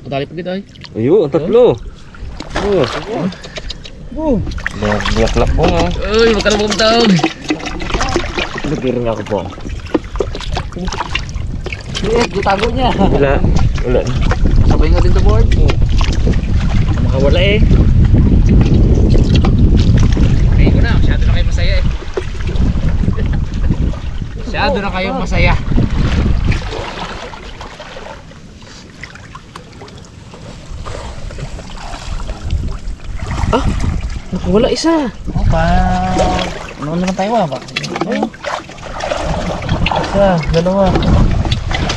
Patali pa kita ay. Ayun, ang tatlo. Black po nga. Uy, wag ka na bumtawag. Nagkiring ako po. Gutago niya. Wala. Sabay nga din sa board. Makawala eh. Ay ko na, masyado na kayo masaya eh. Masyado na kayo masaya. Nakawala isa. Ano naman tayo ba? Isa, dalawa.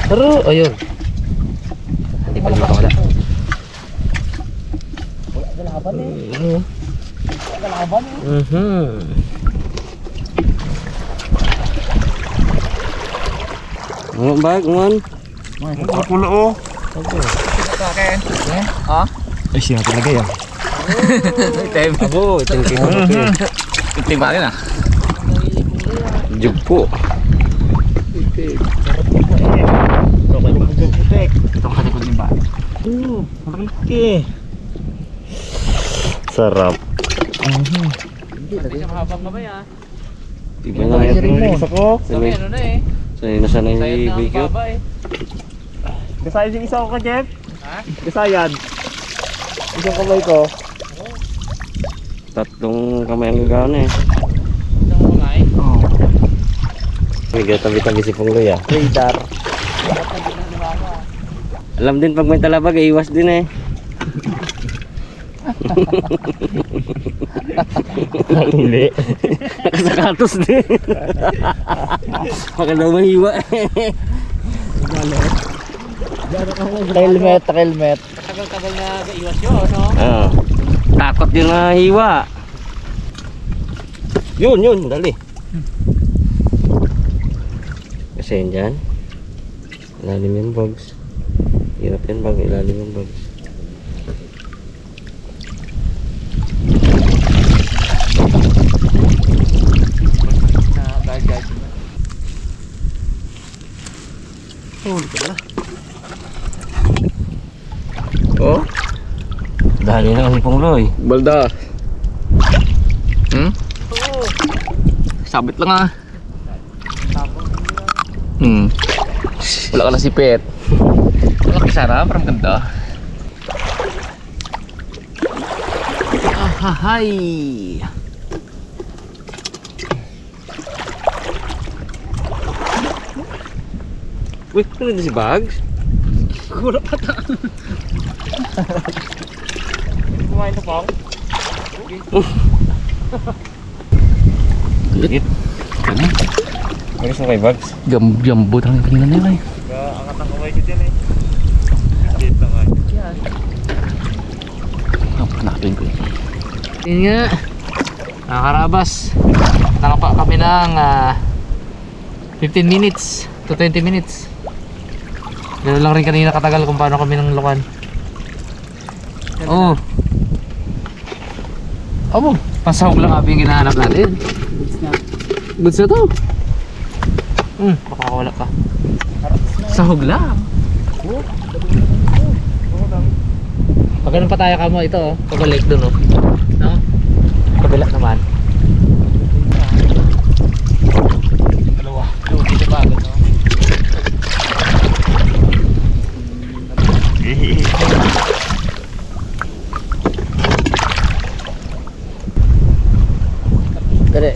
Pero, ayun. Hindi pa nakawala. Wala laban eh. Wala laban eh. Ang bag, ngon. Ang pula oh. Okay. Ha? Ay, siya talaga yan. Item. Abo, tingking ko. Item ba rin ah? Jugpo. Itong kalikod ni ba? Malaki. Sarap. Hindi siya mahabang kamay ah. Iba na yung Isa ko. Sabi ano na eh. sanay na Sayad na ang i-bake baba eh. Kasayad yung isa ko ka, Jeff. Ha? Kasayad. Isang kamay ko. Tatlong kamay ang gagana eh. Isang kamay? Oo. May tabi-tabi si Pungloy ah. Radar. Alam din pag may talabag, iwas din eh. Hindi. Nakasakatos din. Baka daw mahiwa eh. Helmet. Tagal-tagal na iwas yun, no? Ah. Takot yung hiwa. Yun, dali. Kasi yan dyan. Ilalim yung bugs. Hirap yan bag, ilalim yung bugs. Guide. Oh? Dali na kasi Pungloy. Balda. Sabit lang ah. Wala ka na sipit. Wala ka sana, parang ganda. Ahahay. Uy, ano na si Bugs? Wala pa ta. Kumain na pa ako. Lit. Ano sa kay Bugs? Jambo lang kanina nila eh. Angat ang kamay ko dyan eh. Dito lang ay. Hanapin ko. Yun nga. Nakakarabas. Nakapa kami ng 15 minutes to 20 minutes. Gano'n lang rin kanina katagal kung paano kami ng lukan. Oo. Abo, pasahog lang abi yung hinahanap natin. Goods na to. Baka wala pa. Sahog lang. Pag ganun pa tayo kamo ito oh, pabalik dun oh. No? Kabila naman. Dalawa. Dito pa no? Dali.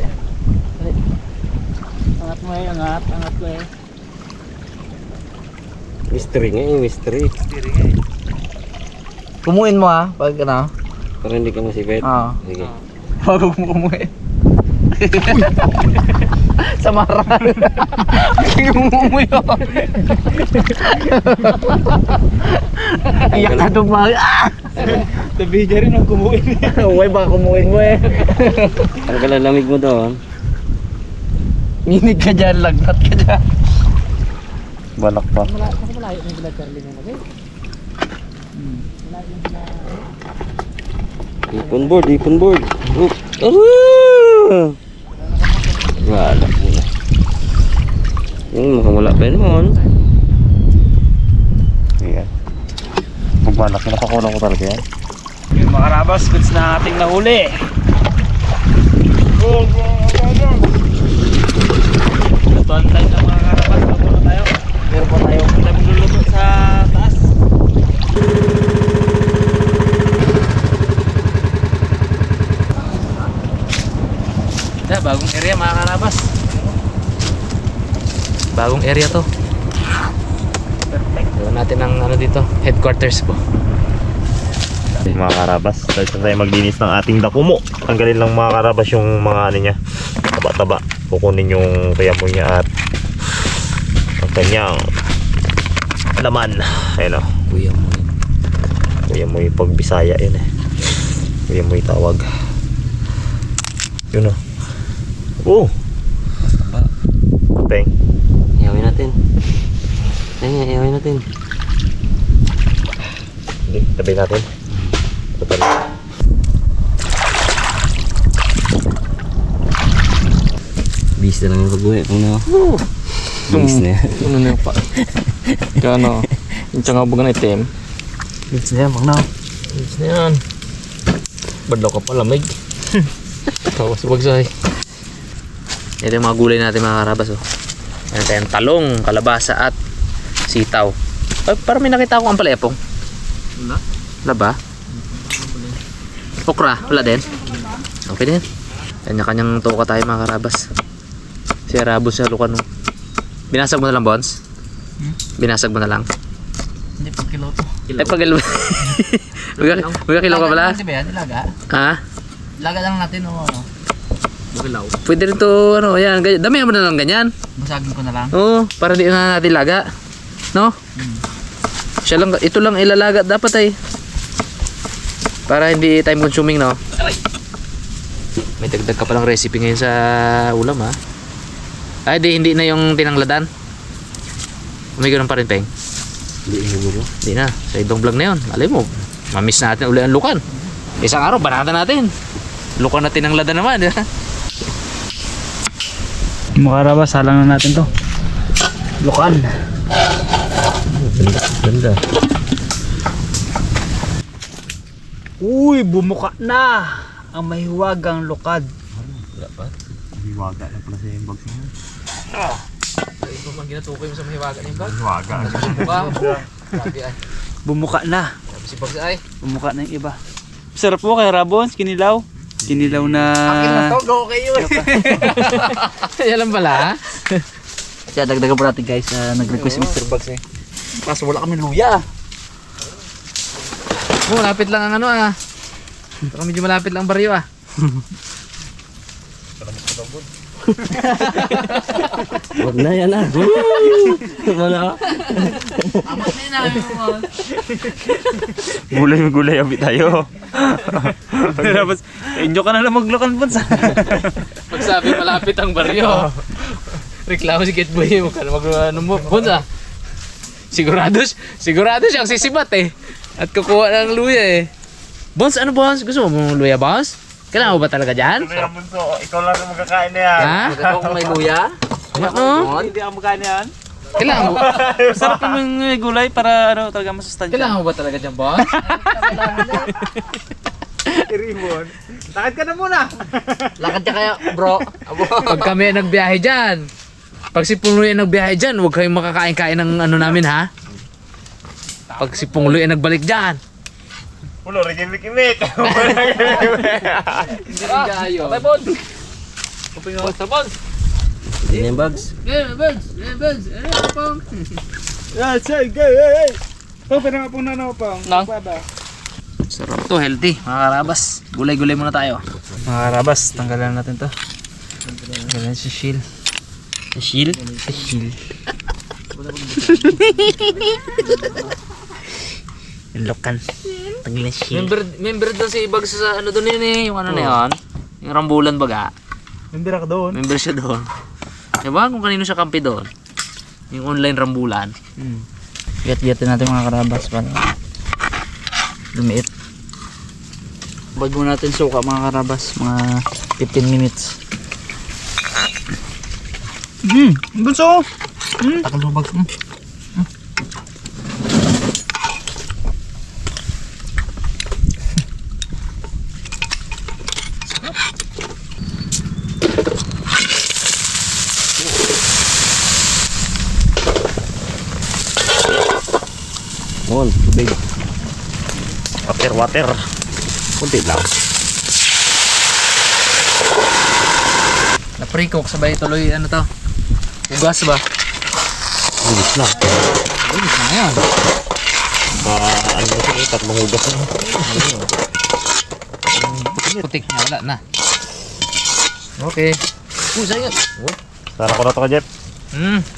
Angat mo eh, angat ko eh. Mystery nga yung mystery. Kumuin mo ha, pag ano. Para hindi ka masipit. Oo. Sige. Bago mo kumuin. Samaran. Hindi mo umuwi ako. Iyak na dumali. Tabi dyan rin ang kumuin. Uy, baka kumuin mo eh. Ang kalalamig mo doon. Minig ka dyan, lagnat ka dyan. Balak pa. Malayo ng Villa Charlie na namin. Ipon board. Oop. Wala po na. Yung makawala pa yun naman. Ayan. Malaki na pakulang ko talaga yan. Yung mga karabas, goods na ating nahuli. Lutuan tayo sa mga karabas. Bago na tayo. Meron pa tayo. Kita magluluto sa taas. Bagong area mga karabas. Bagong area to. Perfect. Gawin natin ang ano dito, headquarters po. Mga karabas, dahil tayo maglinis ng ating dakumo. Tanggalin lang mga karabas yung mga ano niya, taba-taba. Kukunin yung kayamo niya at ang kanyang laman. Ayun o. Kuya mo. Kuya mo yung pagbisaya yun eh. Kuya mo yung tawag. Yun o. Oh! Peng. Iyawin natin. Ayun, iyawin natin. Hindi, tabi natin. Total. Bis na lang yung pag-uwi. Kung na. Bis na yan. Ano na pa? Kano? Yung tsanga ba ganit itim? Bis na yan, magnaw. Ayos na yan. Badlaw ka pa lamig. Tawa sa bagsay. Ito yung mga gulay natin mga karabas. Oh. Yan tayong talong, kalabasa at sitaw. Parang may nakita akong ampalepong. Wala. Wala ba? Okra, wala din? Okay din. Kanya-kanyang toka tayo mga karabas. Si Arabos sa lukan. Oh. Binasag mo na lang, Bons? Binasag mo na lang. Hindi pag kilo to. Ay, pag magkakilo ka pala? Ilaga. Ha? Ilaga lang natin o ano. Bukilaw. Pwede rin to, ano, yan. Damihan mo na lang ganyan. Masagin ko na lang. Oo, para di na natin laga. No? Siya lang, ito lang ilalaga dapat ay. Para hindi time consuming, no? May dagdag ka palang recipe ngayon sa ulam, ha? Ay, hindi na yung tinangladan. May ganun pa rin, Peng. Hindi siguro. Hindi na. Sa ibang vlog na yun. Alam mo, mamiss natin uli ang lukan. Isang araw, banatan natin. Lukan na tinangladan naman, ha? Mga karabas, salang na natin to. Lukan. Ganda, ganda. Uy, bumuka na ang mahiwagang lukad. Wala pa. Hiwaga na pala sa yung bags mo. Ay, ito bang ginatukoy mo sa mahiwaga ng bag? Hiwaga. Wow. Grabe ay. Bumuka na. Grabe si Bags ay. Bumuka na yung iba. Sarap po kay Rabons, kinilaw. Kinilaw na... go kayo eh. Yan lang pala, ha? Kaya dagdagan po natin guys, nag-request si Mr. Bugs eh. Kaso wala kami luya. Oh, malapit lang ang ano, ah. Baka medyo malapit lang ang baryo, ah. Huwag na yan ah. Wala. Amat na yun, namin mo. Gulay abi tayo. Tapos, enjoy ka na lang maglukan po sa... Pag sabi malapit ang baryo, reklamo si Getboy, huwag ka na ano mo, Bons, ah. Sigurado siyang sisibat eh. At kukuha ng luya eh. Bons, ano Bons? Gusto mo mong luya, Bons? Kailangan mo ba talaga dyan? Ano yung bunso? Ikaw lang ang magkakain na yan. Ha? Ito kung may luya. Ano? Hindi ako magkain yan. Kailangan mo, Sarap yung may gulay para ano, talaga masustansya. kailangan mo ba talaga dyan, Bons? Ribbon. Lakad ka na muna. Lakad ka kaya bro. Pag kami nagbiyahe dyan, pag si Pungloy nagbiyahe dyan, huwag kayong makakain-kain ng ano namin, ha? Pag si Pungloy nagbalik dyan. Pulo, rigimik-imik. Hindi rin gayo. Bye, Bon! Kuping ako sa Bon! Hindi yung bags. Yeah, Bons! Yeah, Bons! Ano, Pong? Yeah, say, go, hey, hey. Oh, pwede nga pong nanaw pang. Nang? Sarap to, healthy. Mga karabas, gulay-gulay muna tayo. Mga karabas, tanggalan natin to. Tanggalan si Shield. Shield? Shield. Lokan. Tanggalan Shield. Member doon si Bags sa ano doon yun eh. Yung ano na yun. Yung rambulan baga. Nandira ka doon. Member siya doon. Diba kung kanino siya kampi doon? Yung online rambulan. Gat-gatin natin mga karabas para lumiit. Bago natin suka mga karabas, mga 15 minutes. Bunso! Takalubag. Mon, tubig. Water. Kunti lang. Na-pre-cook sabay tuloy ano to. Ugas ba? Bilis na. Ugas na yan. Ano siya, tatlong hugas na. Putik niya, wala na. Okay. Sayot. Tara ko na to ka, Jeff.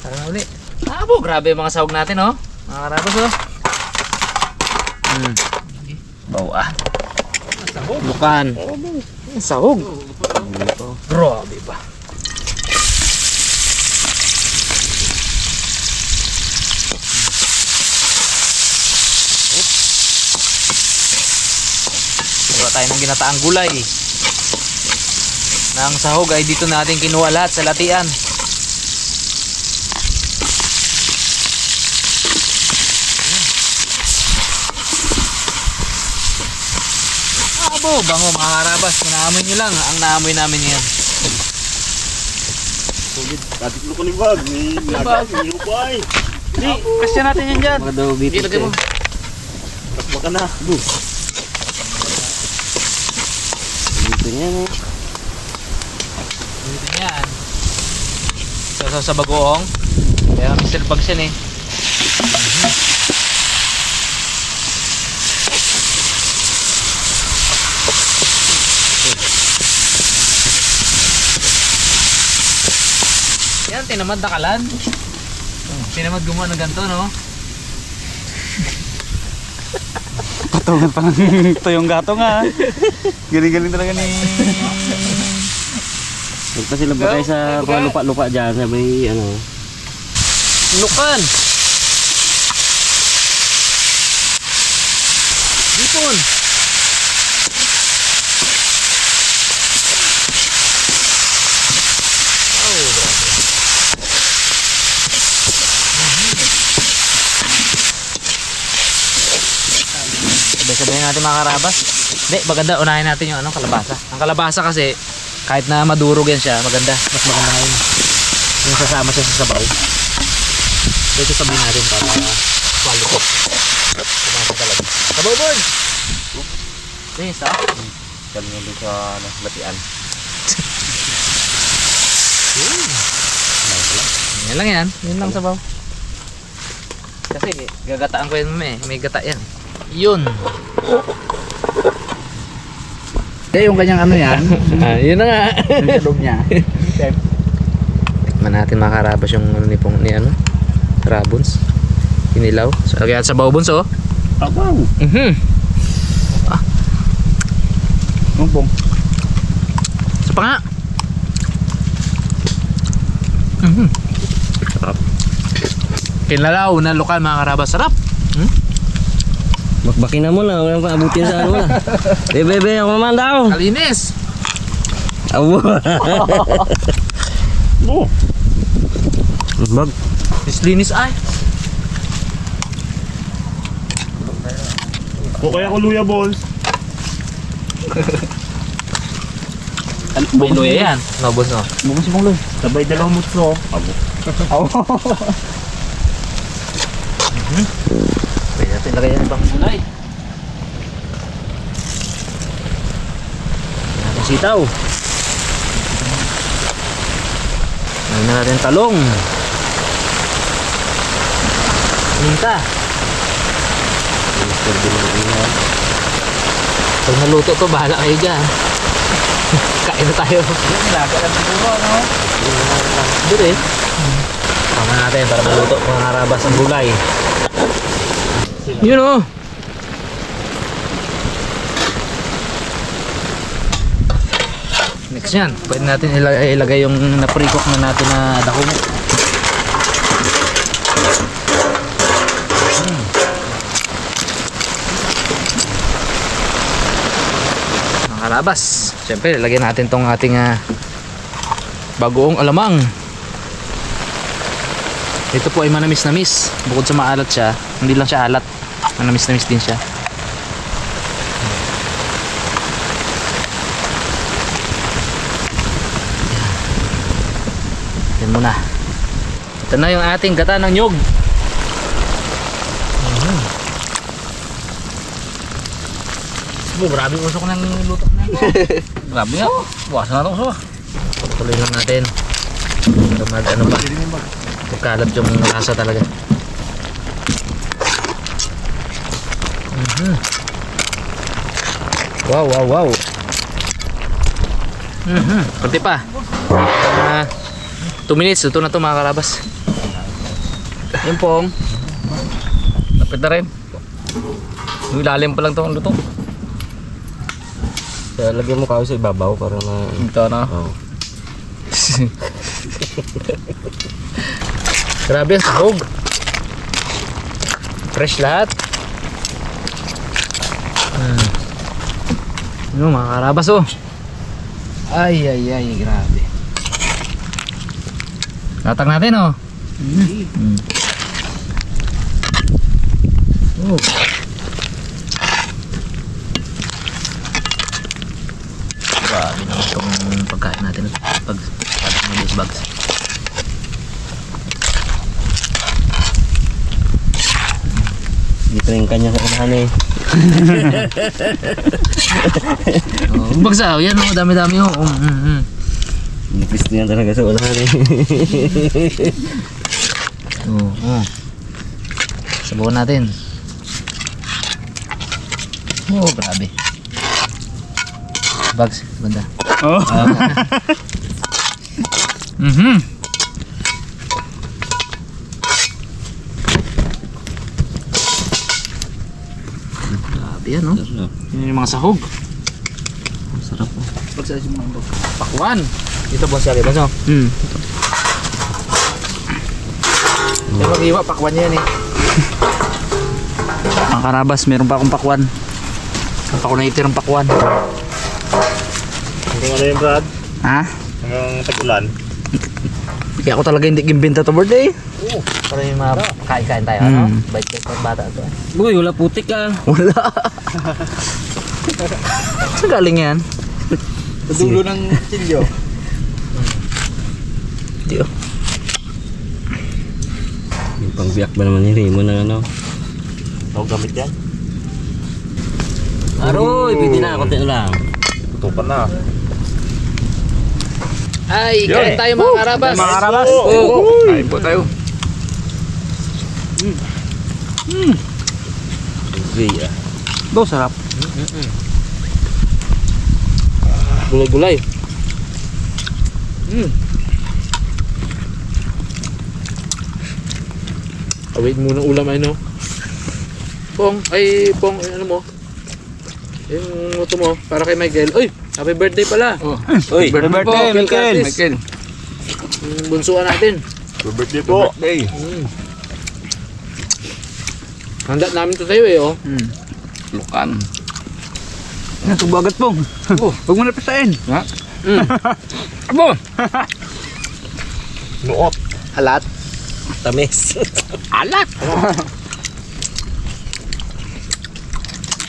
Tara na uli. Abo, grabe yung mga sahog natin, oh. Mga karabas, oh. Bawa. Sahog. Lukan. Sahog. Grabe ba? Gawa tayo ng ginataang gulay. Nang sahog ay dito natin kinuha lahat sa latian. Abo, bango mga karabas. Naamoy nyo lang. Ang naamoy namin yan. Katik ko ni bag. May nagas, may upay. Hindi, kasya natin yan dyan. Baka daw bitis Ilagay mo. Tapos baka na. Dito niya eh. Dito yan. Sa bagoong. Kaya Mr. Bugs yan eh. Yan, tinamad na kalan. Tinamad gumawa ng ganito, no? Patungan pa ng tuyong gato nga. Galing-galing talaga ni... Huwag pa sila bagay sa mga lupa-lupa dyan. Sabi ano. Lukan! Dipon! Oh, grabe. Sabay-sabayin natin mga karabas. Hindi, maganda. Unahin natin yung kalabasa. Ang kalabasa kasi, kahit na madurog yan siya, maganda. Mas maganda ngayon. Yung sasama siya sa sabaw. So ito sabihin natin para quality. Kumasa talaga. Sabaw board! Yes, ah? Galing yung doon sa latian. Yan lang yan. Yun lang sabaw. Kasi gagataan ko yan may gata yan. Yun. Yung kanyang ano yan. Yun na nga. Yung salog niya. Tikman natin mga karabas yung ni Rabons. Inilaw. So, lagyan sa bawbons, oh. Abaw! Bumbong. Sa pa nga. Sarap. Kinalaw na lokal mga karabas. Sarap. Bakbakin na mo na. Walang paabutin sa ano na. Bebe, ako naman daw. Kalinis. Abo. Oh! Bag. Linis ay. O kaya ko luya balls. May luya yan. No, boss, no. Bukong si Pongloy. Sabay dalawang mutso. Abo. Pwede natin lagay yan ibang gulay. Natin sitaw. Lagyan na natin talong. Minta. Pag naluto to, bahala kayo dyan. Kain na tayo. Laga lang siguro, ano? Doon eh. Tama natin para maluto mga karabas ang gulay. Yun oh. Next yan, pwede natin ilagay yung na-pre-cook na natin na dakumo. Mga karabas, siyempre ilagay natin tong ating bagoong alamang. Ito po ay manamis-namis. Bukod sa maalat siya, hindi lang siya alat, manamis-namis din siya. Yan muna. Ito na yung ating gata ng nyog. Grabe usok ng lutok na ito. Grabe nga. Buwasan na ito so. Tuloy lang natin. Ano ba? Pagkalat yung lasa talaga. Wow, wow, wow. Kunti pa. 2 minutes. Ito na ito mga karabas. Yung pong. Lapit na rin. Yung ilalim pa lang ito ang luto. Kaya lagyan mo kayo sa ibabaw para na... Ito na. Oh. Grabe ang sahog. Fresh lahat. Ano mga karabas oh. Ay, grabe. Latag natin oh. Oh. Grabe naman itong pagkain natin pag mga bags. Dito yung kanya sa unahan eh. Oh, bagsaw yan oh, dami-dami oh. Nipis niya talaga sa unahan eh. Oh. Sabawan natin. Oh, grabe. Bags, banda. Oh. Grabe yan oh. Yun yung mga sahog. Sarap po. Pakwan. Dito boss sabi ba so? Yung mag-iwa, pakwan yan eh. Ang karabas, meron pa akong pakwan. Ang pa ko naitirang pakwan. Hanggang ano yun, Brad? Ha? Hanggang tag-ulan. Kaya ako talaga hindi gimbinta to birthday. Para yung mga kain-kain tayo, ano? Bait-bait ng bata to. Uy, wala putik ah. Wala. Saan galing yan? Dulo ng silyo. Di oh. Yung pangbiyak ba naman ni Rimo na ano? Ito gamit yan. Aroy, pwede na. Konti na lang. Tutupan na. Ay, kain tayo mga karabas. Mga karabas. Kain po tayo. Gray ah. Do, sarap. Gulay-gulay. Await muna ulam ay no. Pong, ano mo? Yung moto mo, para kay Michael. Uy, happy birthday pala. Uy, Birthday po, Phil Curtis. Michael. Yung bunsuan natin. Birthday po. Handa namin to sa'yo eh, oh. Lukan. Nasubagat pong. Huwag mo na pisain. Ha? Abo! Nuot. alat. Tamis. Alat!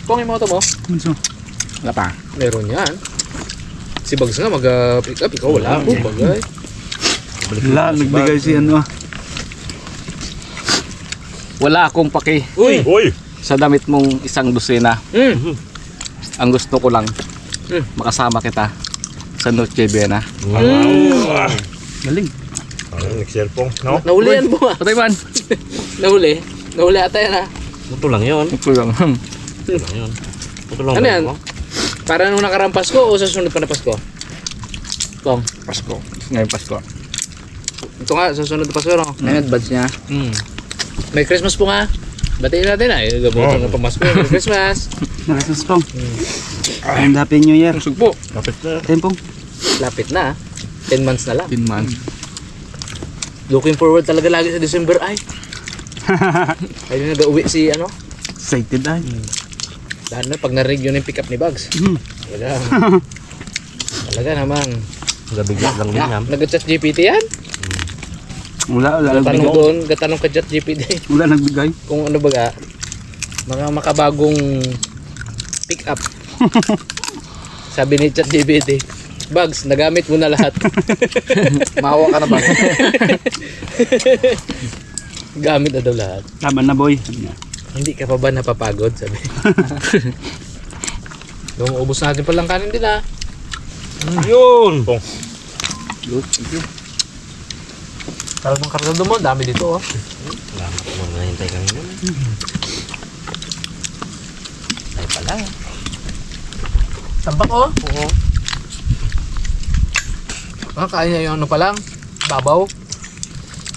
Pong yung moto mo, Wala pa. meron yan. Si Bags nga mag-pick up, ikaw wala. Bagay. Wala, nagbigay si ano. Wala akong paki Uy! Uy! sa damit mong isang dosena. Ang gusto ko lang, makasama kita sa Noche Buena. Galing. Ano, nag-cellphone, no? Nahuli yan po ah. Patay man. Nahuli. Nahuli ata yan ah. Ito lang yun. Ito lang. Yun. Ito lang Ano ba yan? ako? Para nung nakarang Pasko o sa sunod pa na Pasko? Pong. Pasko. Ngayon Pasko. Ito nga, sa sunod na Pasko no? Ngayon advance niya. May Christmas po nga. Batiin natin ah. Gabutan ng pamasko. Merry Christmas. Nakasus pong. And Happy New Year. Usog po. Kapit na. Tempong. Lapit na ah. 10 months na lang. 10 months. Looking forward talaga lagi sa December ay. Ay nag-uwi si ano? Excited ay. Lalo na pag narinig yun yung pick up ni Bugs. Talaga. Talaga naman. Gabigyan lang din yan. Nag-chat GPT yan? Wala Tanong nagbigay. doon, gatanong ka chat GPT. Wala nagbigay. Kung ano baga, mga makabagong pick up. Sabi ni chat GPT, Bugs, nagamit mo na lahat. Mahawa ka na ba? Gamit na daw lahat. Laban na boy. Sabi niya. Hindi ka pa ba napapagod? Sabi. Yung ubos natin palang kanin din ah. Yun! Pong. Karagong karagado mo, dami dito oh. Salamat mo, nahintay kami nun. Ay pala. Tambak oh. Oo. Kain niya yung ano pa lang, babaw.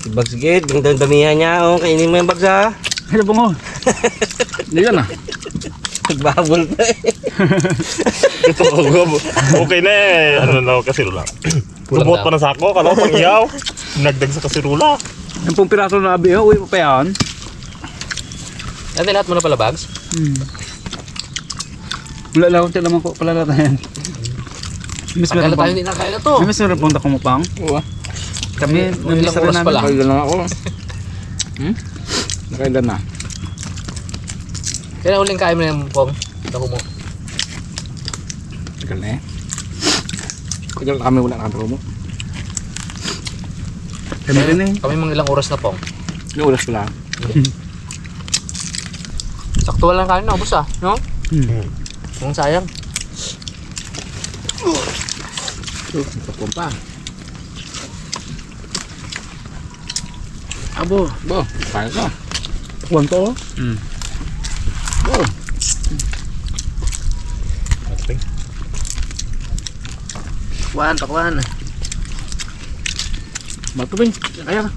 Si Bags Gate, ang damihan niya. Oh, kainin mo yung Bags ha. Ano po mo? Hindi ka na. Nagbabol pa eh. Ito, okay na eh. Ano na kasirula. Lubot pa na sako. Kala ko pang iyaw. Nagdag sa kasirula. Yung pong piraso na abi, uwi pa pa yan. Ano lahat mo na pala bags? Wala lang akong naman ko pala natin. Miss Kaya meron tayo pang... hindi nakain na to. Miss meron pang dakumupang. Oo. Kami, Ilang namiss rin oras namin. pala? Nakailan lang ako. Nakailan na. Kaya huling kain mo na yung pong. Dako mo. Tagal na eh. Tagal na kami wala na kami mo. Kami rin eh. Kami mga ilang oras na pong. Yung oras pala. Sakto lang kain na, ubos ah. No? Kung sayang. Kapon pa. Abo. Bo. Kaya ka. Kuwan to. Bo. Takwan, takwan. Matubing. Kaya ka.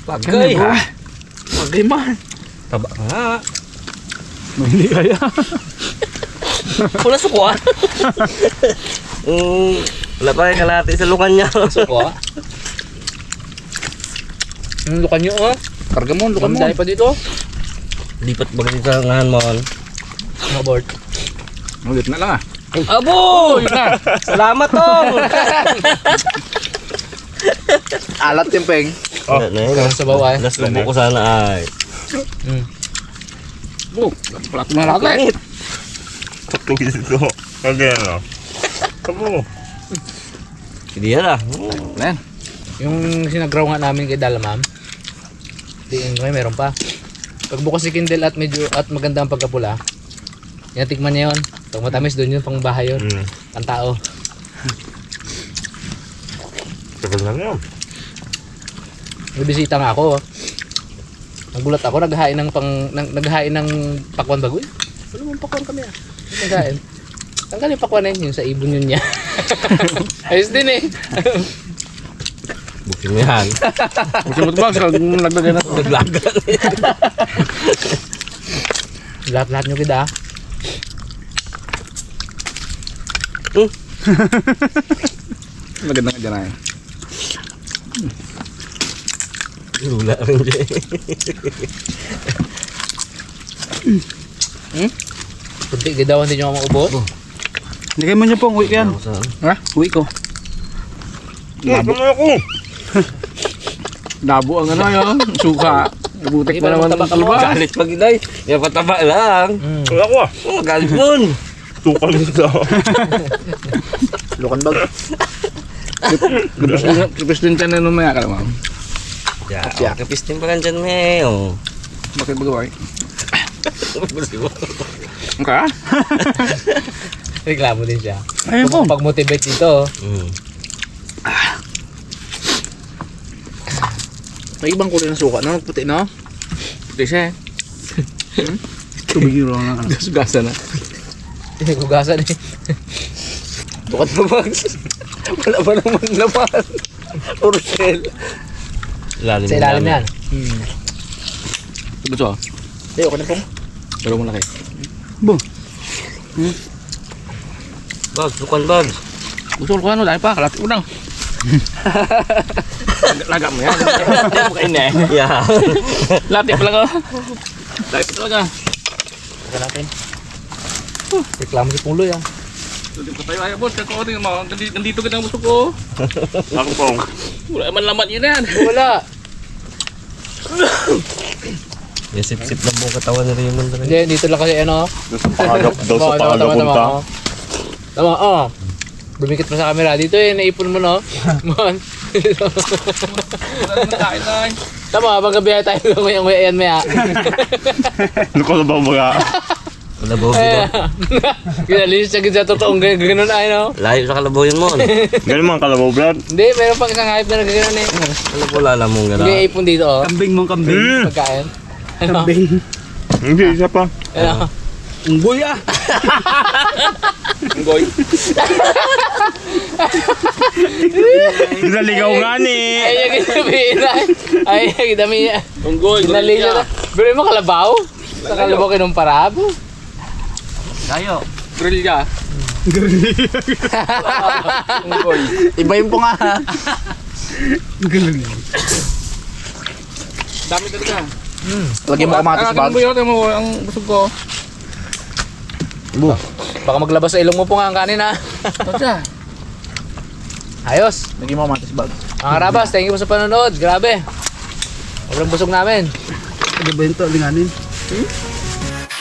Pagkay ha. Pagay man. Taba ka nga. Hindi kaya. Wala sukuan. Wala pa yung kalahati sa lukan niya. Suko ah. Yung lukan nyo ah. Karga mo, lukan mo. Dahil pa dito. Lipat ba kasi sa ngahan mo? Abort. Ulit na lang ah. Abo! Yun na. Salamat tong! Alat yung peng. Wala na yun. Sa bawah eh. Last lubo ko sana ay. Bo. Wala ko na lahat eh. Pagtugis ito. Kagaya no. Kamo. Hindi yan ah. Ayan. Yung sinagraw nga namin kay Dalamam. Tingin ko meron pa. Pagbukas si Kindle at medyo at maganda ang pagkapula. Yan tikman niya yun. Pag matamis doon yun pang bahay yun. Ang tao. Tagal na yun. May bisita nga ako. Nagulat ako, naghahain ng pakwan bagoy. Wala mong pakwan kami ah. Naghahain. Tanggal yung pakwan na yun sa ibon yun niya. Ayos din eh. Bukin mo yan. Kasi mo ito ba? Naglagay na ito. Naglagan. Lahat-lahat nyo kita. Maganda nga dyan ay. Lula rin dyan. Kunti daw hindi nyo maubos. Hindi kayo mo niyo pong uwi ko yan. Ha? Uwi ko. Kamo ako. Labo ang ano yun. Suka. Butik pa naman Tabak sa lubas. Galit pag inay. Yan pataba lang. Wala ko ah. Oh, galit mo. Tukal nito. Lukan bag. Lupis din tayo na numaya ka naman. Ya, okay, pistin pa lang dyan, me. Oh. Bakit ba gawin? Okay. Reklamo din siya. Ayun po. Pag-motivate dito. May ibang kulay ng suka no? Puti no? Puti siya eh. Tubig yung lang. Gas-gasa na. Hugasan eh. Bukat na bags. Wala pa naman naman. Puro shell. Ilalim Sa ilalim yan. Diba so? Ay, okay na pong. Pero malaki. Bags, lukan bags. Gusto ko ano, dahil pa, kalapit mo lang. Laga mo yan. Hindi mo kain eh. Yeah. Lapit pa lang ako. Lapit talaga. Huwag natin. Reklamo si Puloy ah. Hindi ko tayo ayaw boss. Kako rin mo. Nandito ka na gusto ko. Ako pong. Wala man lamat yun yan. Wala. Yung sip-sip na buong katawan ni Raymond. Hindi, dito lang kasi ano. Doon sa pangagap. Daw sa pangagap punta. Tama, oh. Bumikit pa sa camera. Dito eh, naipon mo no. Mon. Wala naman kain na. Tama, habang gabi tayo nguyang-nguya yan maya. Luko na ba mga? Kalabaw dito. Kinalinis siya sa totoong gano'n ay no? Layo sa kalabaw yun mo. Ganun mga kalabaw, Brad. Hindi, meron pang isang hype na gano'n eh. Kalabaw lala mong gano'n. Hindi, ipon dito oh. Kambing mong kambing. Pagkain. Ano? Kambing. Hindi, isa pa. Ano? Unggoy ah. Unggoy. Naligaw nga ni. Ay, yung kinabihin na. Ay, yung kinabihin. Unggoy. Kinalinis na. Pero mo kalabaw? Sa kalabaw kinumparabo. Layo. Grilya. Unggoy. Iba yung punga ha. Dami talaga. Lagyan mo kamatis bag. Tingnan mo ang busog ko. Baka maglabas sa ilong mo po nga ang kanin ha. Totoo. Ayos. Lagyan mo kamatis bag. Mga karabas, thank you po sa panonood. Grabe. Sobrang busog namin. Lagyan ba yun to? Linganin.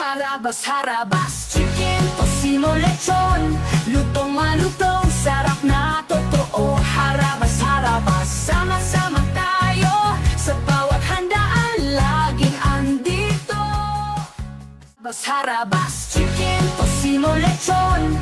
Harabas, harabas, chicken, tocino, lechon. Lutong malutong, sarap na totoo. Harabas, harabas, sama-sama tayo. Sa bawat handaan, laging andito. Harabas, harabas, chicken, tocino, lechon.